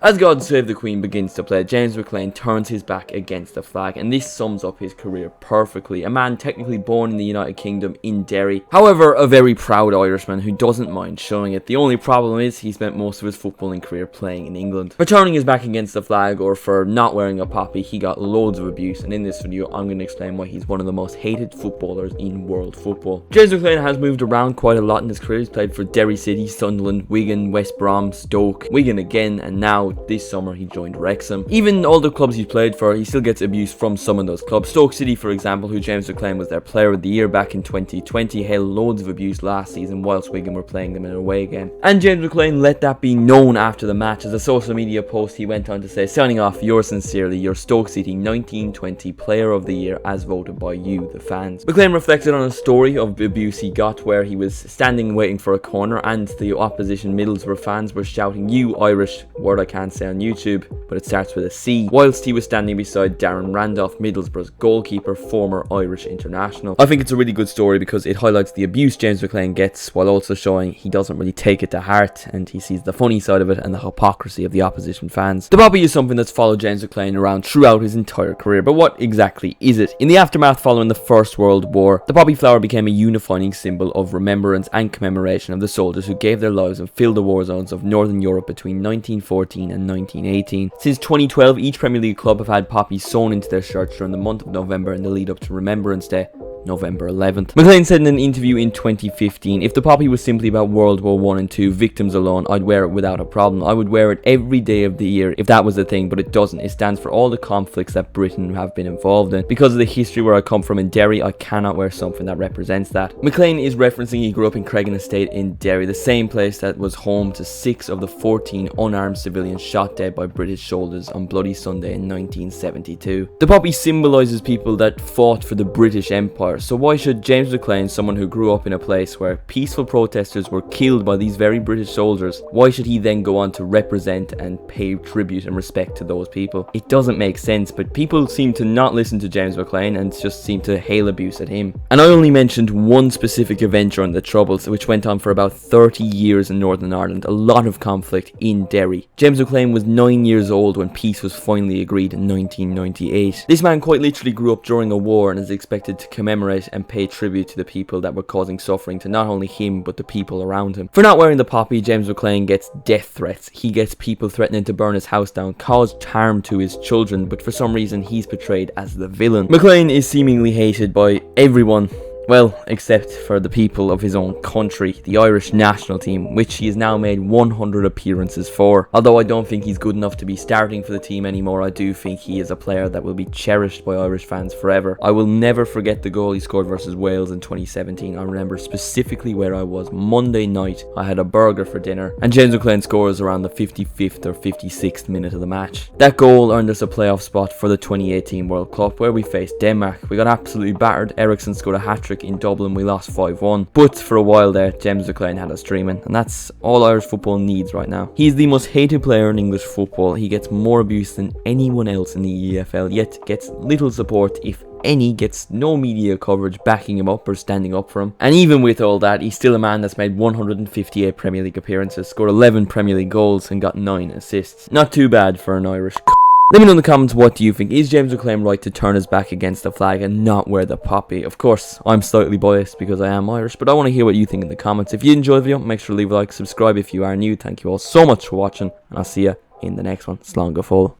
As God Save the Queen begins to play, James McClean turns his back against the flag, and this sums up his career perfectly. A man technically born in the United Kingdom in Derry, however a very proud Irishman who doesn't mind showing it. The only problem is he spent most of his footballing career playing in England. For turning his back against the flag or for not wearing a poppy, he got loads of abuse, and in this video I'm going to explain why he's one of the most hated footballers in world football. James McClean has moved around quite a lot in his career. He's played for Derry City, Sunderland, Wigan, West Brom, Stoke, Wigan again, and now this summer he joined Wrexham. Even all the clubs he's played for, he still gets abuse from some of those clubs. Stoke City, for example, who James McClean was their player of the year back in 2020, hailed loads of abuse last season whilst Wigan were playing them in a away game. And James McClean let that be known after the match. As a social media post, he went on to say, "Signing off, yours sincerely, your Stoke City 1920 player of the year as voted by you, the fans." McClean reflected on a story of abuse he got where he was standing waiting for a corner and the opposition Middlesbrough fans were shouting "You Irish," word I can't say on YouTube, but it starts with a C, whilst he was standing beside Darren Randolph, Middlesbrough's goalkeeper, former Irish international. I think it's a really good story because it highlights the abuse James McClean gets while also showing he doesn't really take it to heart, and he sees the funny side of it and the hypocrisy of the opposition fans. The poppy is something that's followed James McClean around throughout his entire career, but what exactly is it? In the aftermath following the First World War, the poppy flower became a unifying symbol of remembrance and commemoration of the soldiers who gave their lives and filled the war zones of Northern Europe between 1914 and 1918. Since 2012, each Premier League club have had poppies sewn into their shirts during the month of November in the lead up to Remembrance Day, November 11th. McClean said in an interview in 2015, "If the poppy was simply about World War I and II victims alone, I'd wear it without a problem. I would wear it every day of the year if that was the thing, but it doesn't. It stands for all the conflicts that Britain have been involved in. Because of the history where I come from in Derry, I cannot wear something that represents that." McClean is referencing he grew up in Cregan Estate in Derry, the same place that was home to 6 of the 14 unarmed civilians shot dead by British soldiers on Bloody Sunday in 1972. The poppy symbolises people that fought for the British Empire. So why should James McClean, someone who grew up in a place where peaceful protesters were killed by these very British soldiers, why should he then go on to represent and pay tribute and respect to those people? It doesn't make sense, but people seem to not listen to James McClean and just seem to hail abuse at him. And I only mentioned one specific event during the Troubles, which went on for about 30 years in Northern Ireland, a lot of conflict in Derry. James McClean was 9 years old when peace was finally agreed in 1998. This man quite literally grew up during a war and is expected to commemorate and pay tribute to the people that were causing suffering to not only him but the people around him. For not wearing the poppy, James McClean gets death threats. He gets people threatening to burn his house down, cause harm to his children, but for some reason he's portrayed as the villain. McClean is seemingly hated by everyone, well, except for the people of his own country, the Irish national team, which he has now made 100 appearances for. Although I don't think he's good enough to be starting for the team anymore, I do think he is a player that will be cherished by Irish fans forever. I will never forget the goal he scored versus Wales in 2017. I remember specifically where I was Monday night. I had a burger for dinner, and James McClean scores around the 55th or 56th minute of the match. That goal earned us a playoff spot for the 2018 World Cup, where we faced Denmark. We got absolutely battered. Eriksson scored a hat-trick in Dublin. We lost 5-1, but for a while there James McClean had us dreaming, and that's all Irish football needs right now. He's the most hated player in English football. He gets more abuse than anyone else in the EFL, yet gets little support, if any, gets no media coverage backing him up or standing up for him. And even with all that, he's still a man that's made 158 Premier League appearances, scored 11 Premier League goals and got 9 assists. Not too bad for an Irish Let me know in the comments, what do you think? Is James McClean right to turn his back against the flag and not wear the poppy? Of course, I'm slightly biased because I am Irish, but I want to hear what you think in the comments. If you enjoyed the video, make sure to leave a like, subscribe if you are new. Thank you all so much for watching, and I'll see you in the next one. Slán go full.